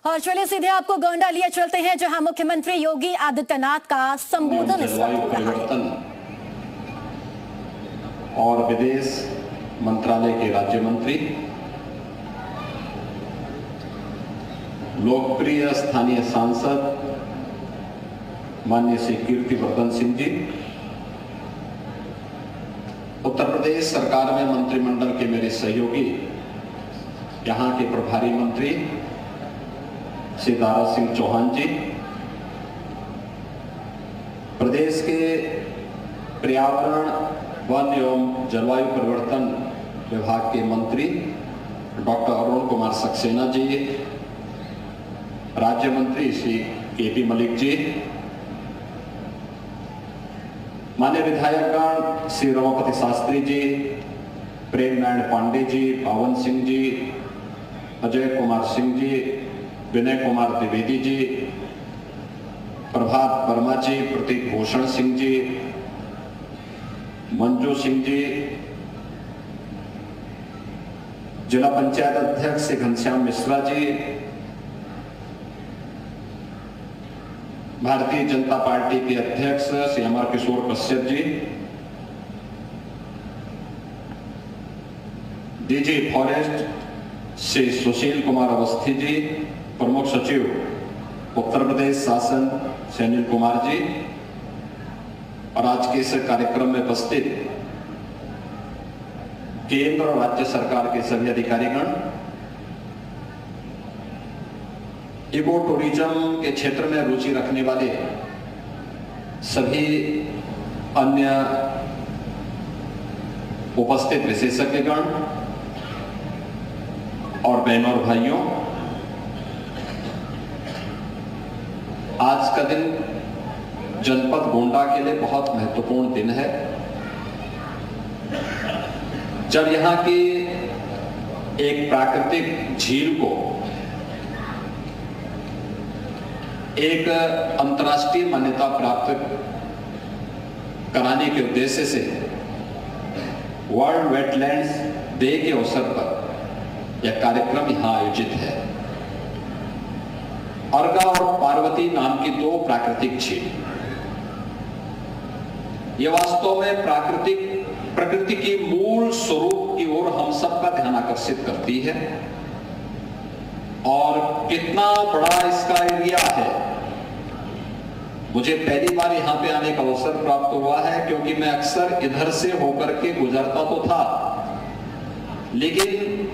और चलिए सीधे आपको गोंडा लिए चलते हैं, जहां मुख्यमंत्री योगी आदित्यनाथ का संबोधन इस वक्त हो रहा है। और विदेश मंत्रालय के राज्य मंत्री, लोकप्रिय स्थानीय सांसद माननीय श्री कीर्तिवर्धन सिंह जी, उत्तर प्रदेश सरकार में मंत्रिमंडल के मेरे सहयोगी, यहाँ के प्रभारी मंत्री श्री दारा सिंह चौहान जी, प्रदेश के पर्यावरण, वन एवं जलवायु परिवर्तन विभाग के मंत्री डॉक्टर अरुण कुमार सक्सेना जी, राज्य मंत्री श्री केपी मलिक जी, माननीय विधायकगण श्री रमापति शास्त्री जी, प्रेम नारायण पांडे जी, पावन सिंह जी, अजय कुमार सिंह जी, विनय कुमार द्विवेदी जी, प्रभात वर्मा जी, प्रतीक भूषण सिंह जी, मंजू सिंह जी, जिला पंचायत अध्यक्ष श्री घनश्याम मिश्रा जी, भारतीय जनता पार्टी के अध्यक्ष श्री अमर किशोर कश्यप जी, डीजी फॉरेस्ट श्री सुशील कुमार अवस्थी जी, प्रमुख सचिव उत्तर प्रदेश शासन श्री अनिल कुमार जी, और आज के इस कार्यक्रम में उपस्थित केंद्र और राज्य सरकार के सभी अधिकारीगण, इको टूरिज्म के क्षेत्र में रुचि रखने वाले सभी अन्य उपस्थित विशेषज्ञगण और बहनों और भाइयों, आज का दिन जनपद गोंडा के लिए बहुत महत्वपूर्ण दिन है, जब यहां की एक प्राकृतिक झील को एक अंतर्राष्ट्रीय मान्यता प्राप्त कराने के उद्देश्य से वर्ल्ड वेटलैंड्स डे के अवसर पर यह कार्यक्रम यहां आयोजित है। अर्गा और पार्वती नाम की दो प्राकृतिक झील, ये वास्तव में प्रकृति की मूल स्वरूप की ओर हम सबका ध्यान आकर्षित करती है। और कितना बड़ा इसका एरिया है, मुझे पहली बार यहाँ पे आने का अवसर प्राप्त हुआ है, क्योंकि मैं अक्सर इधर से होकर के गुजरता तो था, लेकिन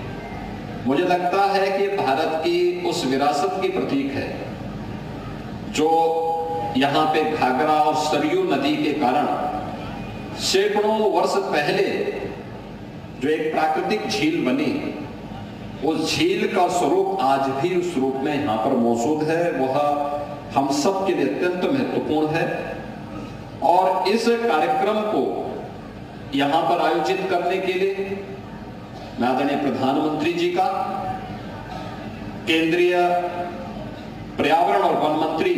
मुझे लगता है कि भारत की उस विरासत की प्रतीक है जो यहाँ पे घाघरा और सरयू नदी के कारण सैकड़ों वर्ष पहले जो एक प्राकृतिक झील बनी, उस झील का स्वरूप आज भी उस रूप में यहाँ पर मौजूद है। वह हम सब के लिए अत्यंत महत्वपूर्ण है। और इस कार्यक्रम को यहाँ पर आयोजित करने के लिए मैं आदरणीय प्रधानमंत्री जी का, केंद्रीय पर्यावरण और वन मंत्री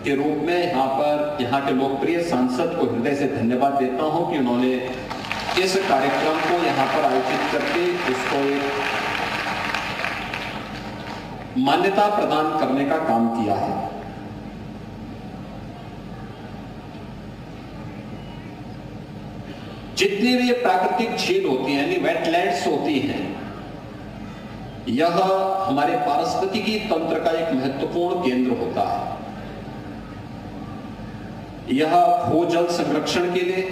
के रूप में यहाँ के लोकप्रिय सांसद को हृदय से धन्यवाद देता हूं कि उन्होंने इस कार्यक्रम को यहाँ पर आयोजित करके इसको एक मान्यता प्रदान करने का काम किया है। जितनी भी प्राकृतिक झील होती हैं, यानी वेटलैंड्स होती हैं, यह हमारे पारिस्थितिकी तंत्र का एक महत्वपूर्ण केंद्र होता है। यह भूजल संरक्षण के लिए,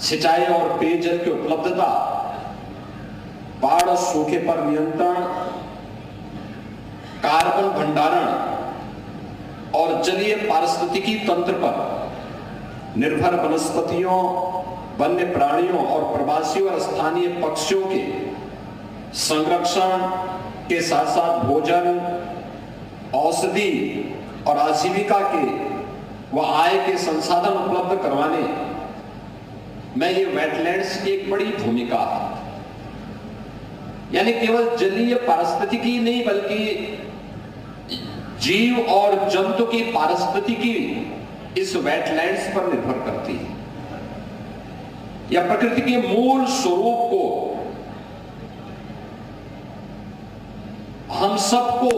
सिंचाई और पेयजल की उपलब्धता, बाढ़ और सूखे पर नियंत्रण, कार्बन भंडारण और जलीय पारिस्थितिकी तंत्र पर निर्भर वनस्पतियों, वन्य प्राणियों और प्रवासी और स्थानीय पक्षियों के संरक्षण के साथ साथ भोजन, औषधि और आजीविका के व आय के संसाधन उपलब्ध करवाने में ये वेटलैंड्स की एक बड़ी भूमिका है। यानी केवल जलीय पारिस्थितिकी नहीं, बल्कि जीव और जंतु की पारिस्थितिकी इस वेटलैंड्स पर निर्भर करती है। यह प्रकृति के मूल स्वरूप को हम सबको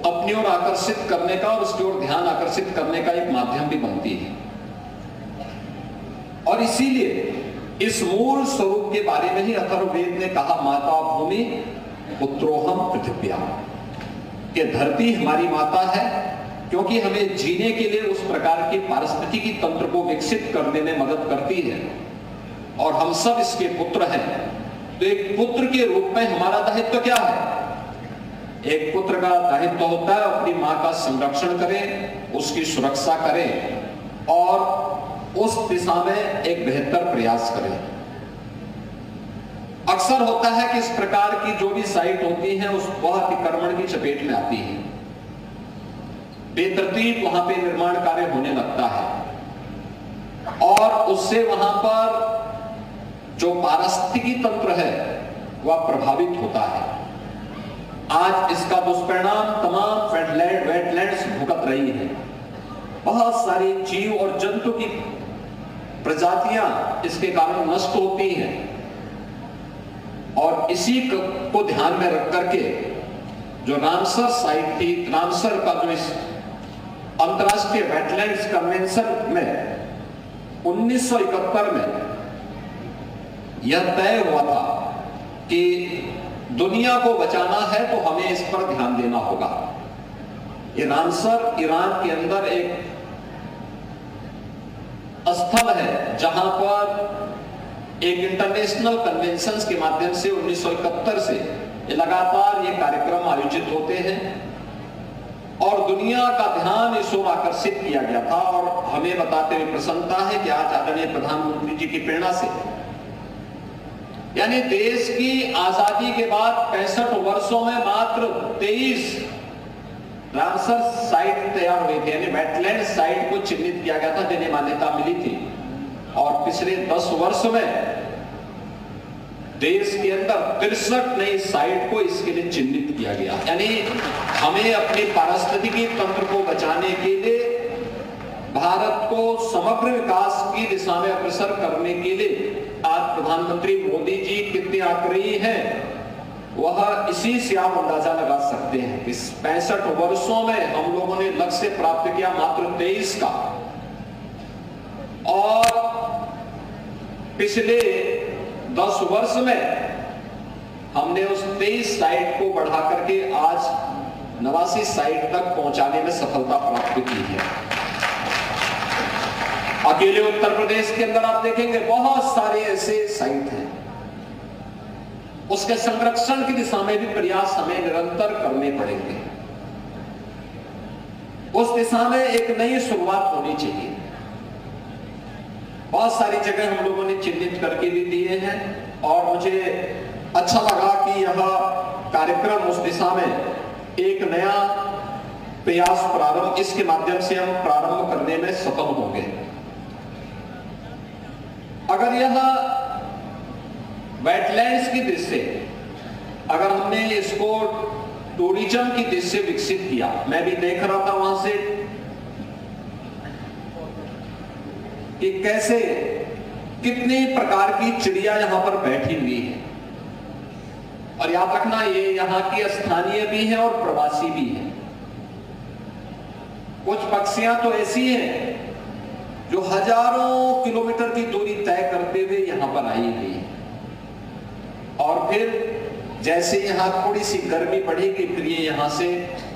अपनी ओर आकर्षित करने का और उसकी ओर ध्यान आकर्षित करने का एक माध्यम भी बनती है। और इसीलिए इस मूल स्वरूप के बारे में ही अथर्ववेद ने कहा, माता भूमि पुत्रोहम पृथिव्या, कि धरती हमारी माता है, क्योंकि हमें जीने के लिए उस प्रकार के पारिस्थितिकी तंत्र को विकसित करने में मदद करती है, और हम सब इसके पुत्र हैं। तो एक पुत्र के रूप में हमारा दायित्व क्या है? एक पुत्र का दायित्व होता है अपनी मां का संरक्षण करें, उसकी सुरक्षा करें और उस दिशा में एक बेहतर प्रयास करें। अक्सर होता है कि इस प्रकार की जो भी साइट होती है उस वह अतिक्रमण की चपेट में आती है, बेतरतीब वहां पे निर्माण कार्य होने लगता है और उससे वहां पर जो पारिस्थितिकी तंत्र है वह प्रभावित होता है। आज इसका दुष्परिणाम तमाम वेटलैंड्स भुगत रही है। बहुत सारी जीव और जंतु की प्रजातियां इसके कारण नष्ट होती हैं, और इसी को ध्यान में रख करके जो रामसर साइट थी, रामसर का जो इस अंतर्राष्ट्रीय वेटलैंड्स कन्वेंशन में 1971 में यह तय हुआ था कि दुनिया को बचाना है तो हमें इस पर ध्यान देना होगा। ये रामसर ईरान के अंदर एक स्थल है जहां पर एक इंटरनेशनल कन्वेंशंस के माध्यम से 1971 से लगातार ये कार्यक्रम आयोजित होते हैं और दुनिया का ध्यान इस ओर आकर्षित किया गया था। और हमें बताते हुए प्रसन्नता है कि आज आदरणीय प्रधानमंत्री जी की प्रेरणा से, यानी देश की आजादी के बाद 65 वर्षों में मात्र 23 रामसर साइट तैयार हुई थी, यानी वेटलैंड साइट को चिन्हित किया गया था, जिन्हें मान्यता मिली थी। और पिछले 10 वर्ष में देश के अंदर 63 नई साइट को इसके लिए चिन्हित किया गया। यानी हमें अपने पारिस्थितिकी तंत्र को बचाने के लिए, भारत को समग्र विकास की दिशा में अग्रसर करने के लिए आज प्रधानमंत्री मोदी जी कितने आग्रही हैं, वह इसी से आप अंदाजा लगा सकते हैं। इस 65 वर्षों में हम लोगों ने लक्ष्य प्राप्त किया मात्र 23 का, और पिछले 10 वर्ष में हमने उस 23 साइट को बढ़ा करके आज 89 साइट तक पहुंचाने में सफलता प्राप्त की है। अकेले उत्तर प्रदेश के अंदर आप देखेंगे बहुत सारे ऐसे साइट हैं। उसके संरक्षण की दिशा में भी प्रयास हमें निरंतर करने पड़ेंगे। उस दिशा में एक नई शुरुआत होनी चाहिए। बहुत सारी जगह हम लोगों ने चिन्हित करके भी दिए हैं और मुझे अच्छा लगा कि यह कार्यक्रम उस दिशा में एक नया प्रयास प्रारंभ, इसके माध्यम से हम प्रारंभ करने में सफल होंगे। अगर यह वेटलैंड्स की दृष्टि से, अगर हमने इसको टूरिज्म की दृष्टि से विकसित किया, मैं भी देख रहा था वहां से कि कैसे कितने प्रकार की चिड़िया यहां पर बैठी हुई है। और याद रखना, ये यहां की स्थानीय भी है और प्रवासी भी है। कुछ पक्षियां तो ऐसी हैं जो हजारों किलोमीटर की दूरी तय करते हुए यहां पर आई हुई है, और फिर जैसे यहां थोड़ी सी गर्मी बढ़ेगी फिर ये यहां से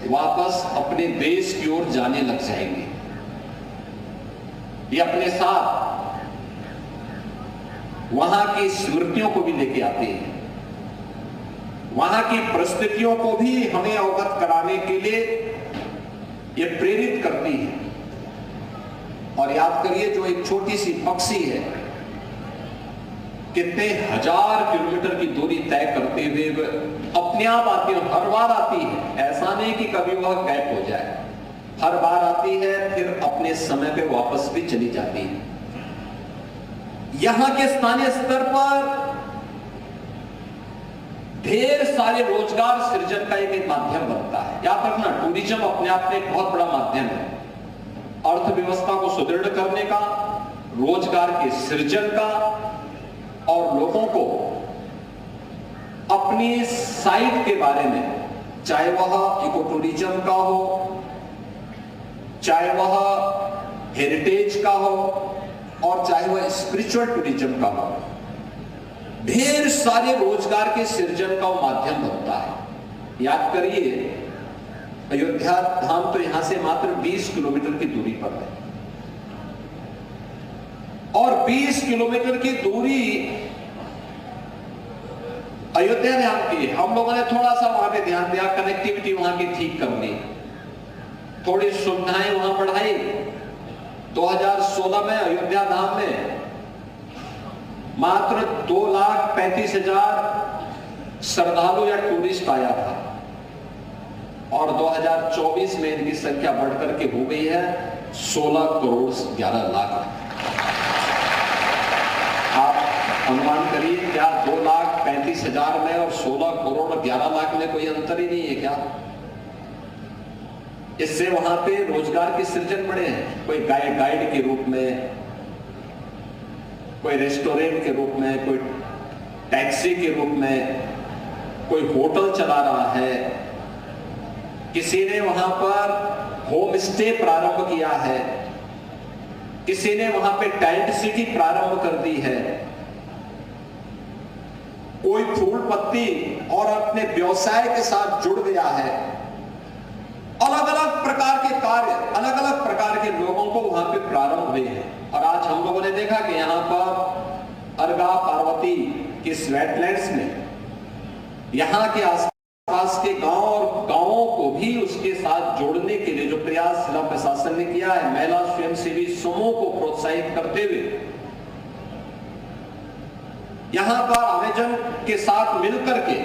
वापस अपने देश की ओर जाने लग जाएंगे। ये अपने साथ वहां की स्मृतियों को भी लेके आते हैं, वहां की परिस्थितियों को भी हमें अवगत कराने के लिए ये प्रेरित करती है। और याद करिए, जो एक छोटी सी पक्षी है कितने हजार किलोमीटर की दूरी तय करते हुए अपने आप आती है, हर बार आती है। ऐसा नहीं कि कभी वह गैप हो जाए, हर बार आती है फिर अपने समय पे वापस भी चली जाती है। यहां के स्थानीय स्तर पर ढेर सारे रोजगार सृजन का एक माध्यम बनता है। याद रखना, टूरिज्म अपने आप में एक बहुत बड़ा माध्यम है अर्थव्यवस्था को सुदृढ़ करने का, रोजगार के सृजन का, और लोगों को अपनी साइट के बारे में चाहे वह इको टूरिज्म का हो, चाहे वह हेरिटेज का हो, और चाहे वह स्पिरिचुअल टूरिज्म का हो, ढेर सारे रोजगार के सृजन का माध्यम बनता है। याद करिए, अयोध्या धाम तो यहां से मात्र 20 किलोमीटर की दूरी पर है, और 20 किलोमीटर की दूरी अयोध्या धाम की। हम लोगों ने थोड़ा सा वहां पे ध्यान दिया, कनेक्टिविटी वहां की ठीक कर ली, थोड़ी सुविधाएं वहां बढ़ाई। 2016 में अयोध्या धाम में मात्र 2,35,000 श्रद्धालु या टूरिस्ट आया था, और 2024 में इनकी संख्या बढ़कर के हो गई है 16 करोड़ 11 लाख। आप अनुमान करिए, क्या 2,35,000 में और 16 करोड़ 11 लाख में कोई अंतर ही नहीं है क्या? इससे वहां पे रोजगार के सृजन बढ़े हैं। कोई गाइड के रूप में, कोई रेस्टोरेंट के रूप में, कोई टैक्सी के रूप में, कोई होटल चला रहा है, किसी ने वहां पर होम स्टे प्रारंभ किया है, किसी ने वहां पे टेंट सिटी प्रारंभ कर दी है, कोई फूल पत्ती और अपने व्यवसाय के साथ जुड़ गया है। अलग अलग प्रकार के कार्य, अलग अलग प्रकार के लोगों को वहां पे प्रारंभ हुए हैं। और आज हम लोगों ने देखा कि यहां पर अर्गा पार्वती के वेटलैंड्स में यहां के आसपास के गांव और गांवों को भी उसके साथ जोड़ने के लिए जो प्रयास जिला प्रशासन ने किया है, महिला स्वयंसेवी समूह को प्रोत्साहित करते हुए यहां पर अमेजन के साथ मिलकर के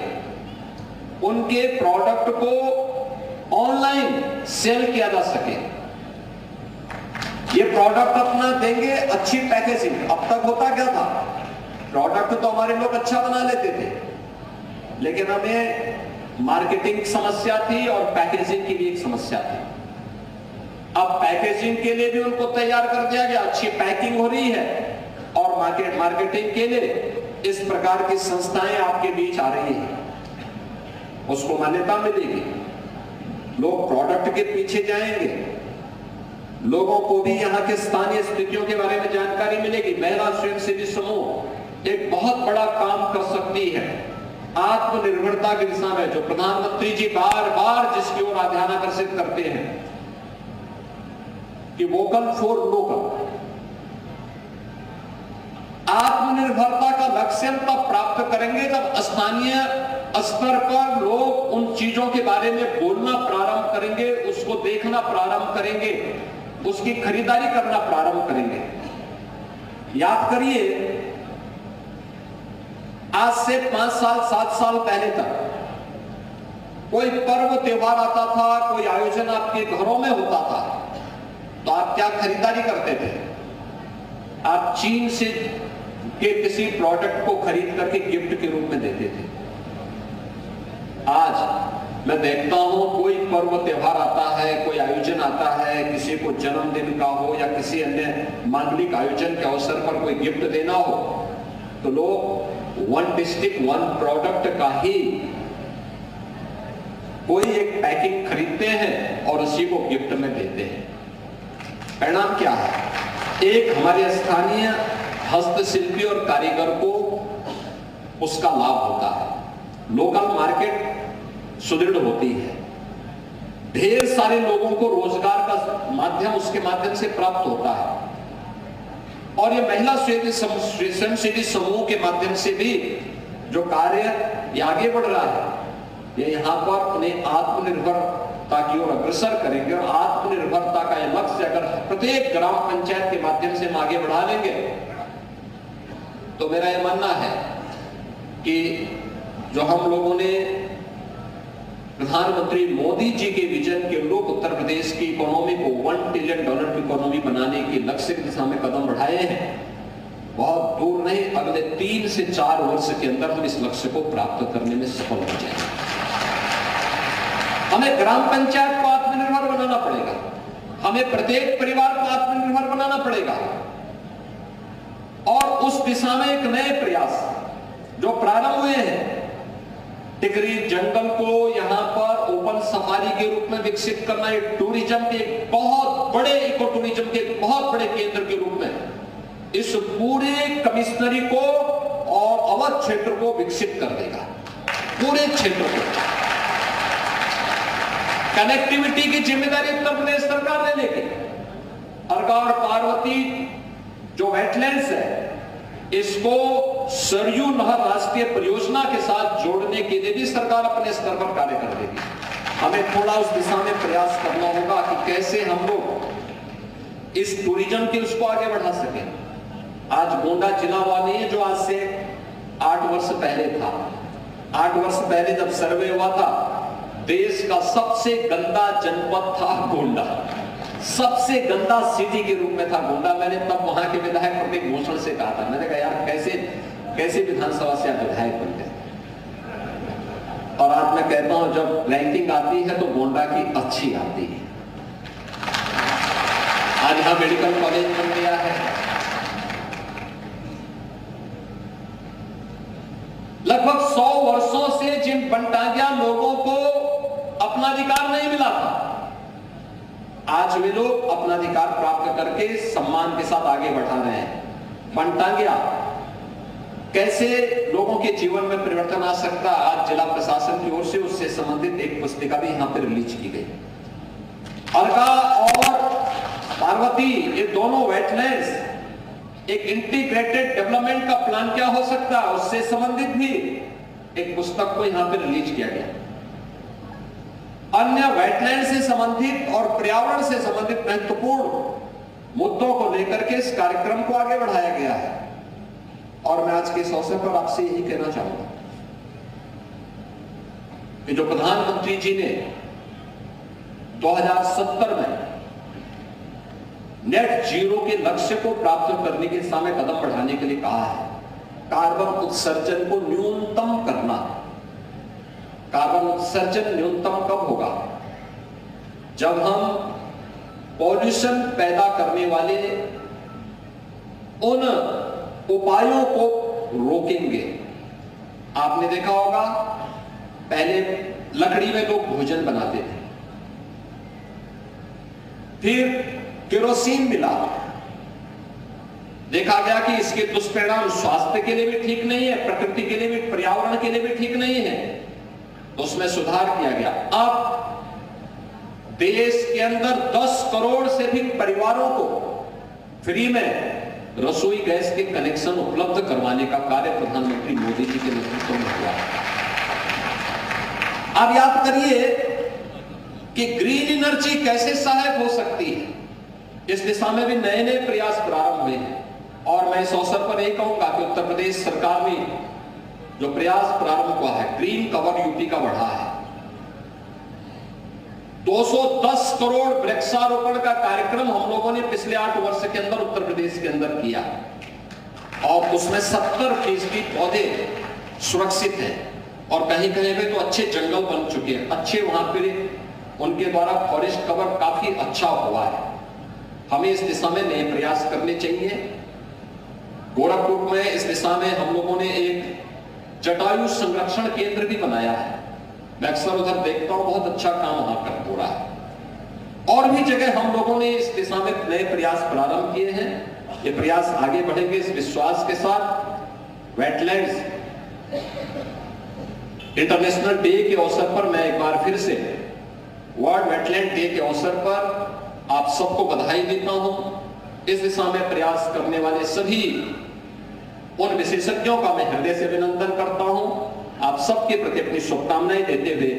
उनके प्रोडक्ट को ऑनलाइन सेल किया जा सके। ये प्रोडक्ट अपना देंगे, अच्छी पैकेजिंग। अब तक होता क्या था, प्रोडक्ट तो हमारे लोग अच्छा बना लेते थे, लेकिन हमें मार्केटिंग समस्या थी और पैकेजिंग की भी एक समस्या थी। अब पैकेजिंग के लिए भी उनको तैयार कर दिया गया, अच्छी पैकिंग हो रही है, और मार्केटिंग के लिए इस प्रकार की संस्थाएं आपके बीच आ रही हैं, उसको मान्यता मिलेगी, लोग प्रोडक्ट के पीछे जाएंगे, लोगों को भी यहाँ के स्थानीय स्थितियों के बारे में जानकारी मिलेगी। महिला स्वयंसेवी समूह एक बहुत बड़ा काम कर सकती है आत्मनिर्भरता की दिशा में, जो प्रधानमंत्री जी बार बार जिसकी ओर ध्यान आकर्षित करते हैं कि वोकल फॉर लोकल। आत्मनिर्भरता का लक्ष्य हम तब प्राप्त करेंगे जब स्थानीय स्तर पर लोग उन चीजों के बारे में बोलना प्रारंभ करेंगे, उसको देखना प्रारंभ करेंगे, उसकी खरीदारी करना प्रारंभ करेंगे। याद करिए, आज से 5 साल 7 साल पहले तक कोई पर्व त्योहार आता था, कोई आयोजन आपके घरों में होता था, तो आप क्या खरीदारी करते थे? आप चीन से के किसी प्रोडक्ट को खरीद करके गिफ्ट के रूप में देते थे। आज मैं देखता हूं, कोई पर्व त्योहार आता है, कोई आयोजन आता है, किसी को जन्मदिन का हो या किसी अन्य मांगलिक आयोजन के अवसर पर कोई गिफ्ट देना हो, तो लोग वन डिस्ट्रिक्ट वन प्रोडक्ट का ही कोई एक पैकिंग खरीदते हैं और उसी को गिफ्ट में देते हैं। परिणाम क्या है? एक हमारे स्थानीय हस्तशिल्पी और कारीगर को उसका लाभ होता है, लोकल मार्केट सुदृढ़ होती है, ढेर सारे लोगों को रोजगार का माध्यम उसके माध्यम से प्राप्त होता है, और ये महिला स्वयंसेवी समूह के माध्यम से भी जो कार्य ये आगे बढ़ रहा है, ये यहाँ पर उन्हें आत्मनिर्भरता की ओर अग्रसर करेंगे। और आत्मनिर्भरता का यह लक्ष्य अगर प्रत्येक ग्राम पंचायत के माध्यम से हम आगे बढ़ा लेंगे, तो मेरा यह मानना है कि जो हम लोगों ने प्रधानमंत्री मोदी जी के विजन के लोग उत्तर प्रदेश की इकोनॉमी को $1 ट्रिलियन की इकोनॉमी बनाने के लक्ष्य की दिशा में कदम बढ़ाए हैं, बहुत दूर नहीं, अगले 3 से 4 वर्ष के अंदर हम इस लक्ष्य को प्राप्त करने में सफल हो जाएंगे। हमें ग्राम पंचायत को आत्मनिर्भर बनाना पड़ेगा, हमें प्रत्येक परिवार को आत्मनिर्भर बनाना पड़ेगा, और उस दिशा में एक नए प्रयास जो प्रारंभ हुए हैं, टिकरी जंगल को यहां पर ओपन सफारी के रूप में विकसित करना, एक टूरिज्म के बहुत बड़े इको टूरिज्म के बहुत बड़े केंद्र के रूप में इस पूरे कमिश्नरी को और अवध क्षेत्र को विकसित कर देगा। पूरे क्षेत्र को कनेक्टिविटी की जिम्मेदारी उत्तर प्रदेश सरकार ने लेगी। अर्का और पार्वती जो वेटलैंड्स है, इसको सरयू नहर राष्ट्रीय परियोजना के साथ जोड़ने के लिए भी सरकार अपने स्तर पर कार्य कर देगी। हमें थोड़ा उस दिशा में प्रयास करना होगा कि कैसे हम लोग इस टूरिज्म के उसको आगे बढ़ा सकें। आज गोंडा जिला हुआ नहीं है जो आज से 8 वर्ष पहले था। 8 वर्ष पहले जब सर्वे हुआ था, देश का सबसे गंदा जनपद था गोंडा, सबसे गंदा सिटी के रूप में था गोंडा। मैंने तब वहां के विधायक प्रतीक भूषण से कहा था, मैंने कहा यार कैसे विधानसभा से आप विधायक बन गए। और आज मैं कहता हूं जब रैंकिंग आती है तो गोंडा की अच्छी आती है। आज यहां मेडिकल कॉलेज बन गया है। लगभग 100 वर्षों से जिन बनटांगिया लोगों को अपना अधिकार नहीं मिला था, आज वे लोग अपना अधिकार प्राप्त करके सम्मान के साथ आगे बढ़ा रहे हैं। बनटांगिया कैसे लोगों के जीवन में परिवर्तन आ सकता है, आज जिला प्रशासन की ओर से उससे संबंधित एक पुस्तिका भी यहां पर रिलीज की गई। अर्का और पार्वती ये दोनों वेटलैंड्स एक इंटीग्रेटेड डेवलपमेंट का प्लान क्या हो सकता है, उससे संबंधित भी एक पुस्तक को यहां पर रिलीज किया गया। अन्य वेटलैंड से संबंधित और पर्यावरण से संबंधित महत्वपूर्ण मुद्दों को लेकर के इस कार्यक्रम को आगे बढ़ाया गया है। और मैं आज के इस अवसर पर आपसे यही कहना चाहूंगा कि जो प्रधानमंत्री जी ने 2070 में नेट जीरो के लक्ष्य को प्राप्त करने की दिशा में कदम बढ़ाने के लिए कहा है, कार्बन उत्सर्जन को न्यूनतम करना। कार्बन उत्सर्जन न्यूनतम कब होगा? जब हम पॉल्यूशन पैदा करने वाले उन उपायों को रोकेंगे। आपने देखा होगा पहले लकड़ी में लोग भोजन बनाते थे, फिर केरोसिन मिला, देखा गया कि इसके दुष्परिणाम स्वास्थ्य के लिए भी ठीक नहीं है, प्रकृति के लिए भी, पर्यावरण के लिए भी ठीक नहीं है, तो उसमें सुधार किया गया। अब देश के अंदर 10 करोड़ से भी परिवारों को फ्री में रसोई गैस के कनेक्शन उपलब्ध करवाने का कार्य प्रधानमंत्री मोदी जी के नेतृत्व में हुआ। अब याद करिए कि ग्रीन एनर्जी कैसे सहायक हो सकती है, इस दिशा में भी नए नए प्रयास प्रारंभ हुए हैं। और मैं इस अवसर पर यही कहूंगा कि उत्तर प्रदेश सरकार ने जो प्रयास प्रारंभ हुआ है, ग्रीन कवर यूपी का बढ़ा है। 210 करोड़ वृक्षारोपण का कार्यक्रम हम लोगों ने पिछले 8 वर्ष के अंदर उत्तर प्रदेश के अंदर किया और उसमें 70% पौधे सुरक्षित हैं और कहीं कहीं पे तो अच्छे जंगल बन चुके हैं, अच्छे वहां पे उनके द्वारा फॉरेस्ट कवर काफी अच्छा हुआ है। हमें इस दिशा में नए प्रयास करने चाहिए। गोरखपुर में इस दिशा में हम लोगों ने एक जटायु संरक्षण केंद्र भी बनाया है। मैं अक्सर उधर देखता हूं, बहुत अच्छा काम वहां पर हो रहा है। और भी जगह हम लोगों ने इस दिशा में नए प्रयास प्रारंभ किए हैं। ये प्रयास आगे बढ़ेंगे इस विश्वास के साथ। वेटलैंड्स इंटरनेशनल डे के अवसर पर मैं एक बार फिर से वर्ल्ड वेटलैंड डे के अवसर पर आप सबको बधाई देता हूं। इस दिशा में प्रयास करने वाले सभी उन विशेषज्ञों का मैं हृदय से अभिनंदन करता हूं। आप सबके प्रति अपनी शुभकामनाएं देते हुए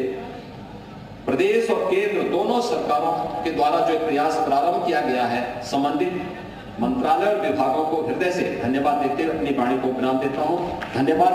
प्रदेश और केंद्र दोनों सरकारों के द्वारा जो प्रयास प्रारंभ किया गया है, संबंधित मंत्रालय और विभागों को हृदय से धन्यवाद देते हुए अपनी वाणी को विराम देता हूं। धन्यवाद।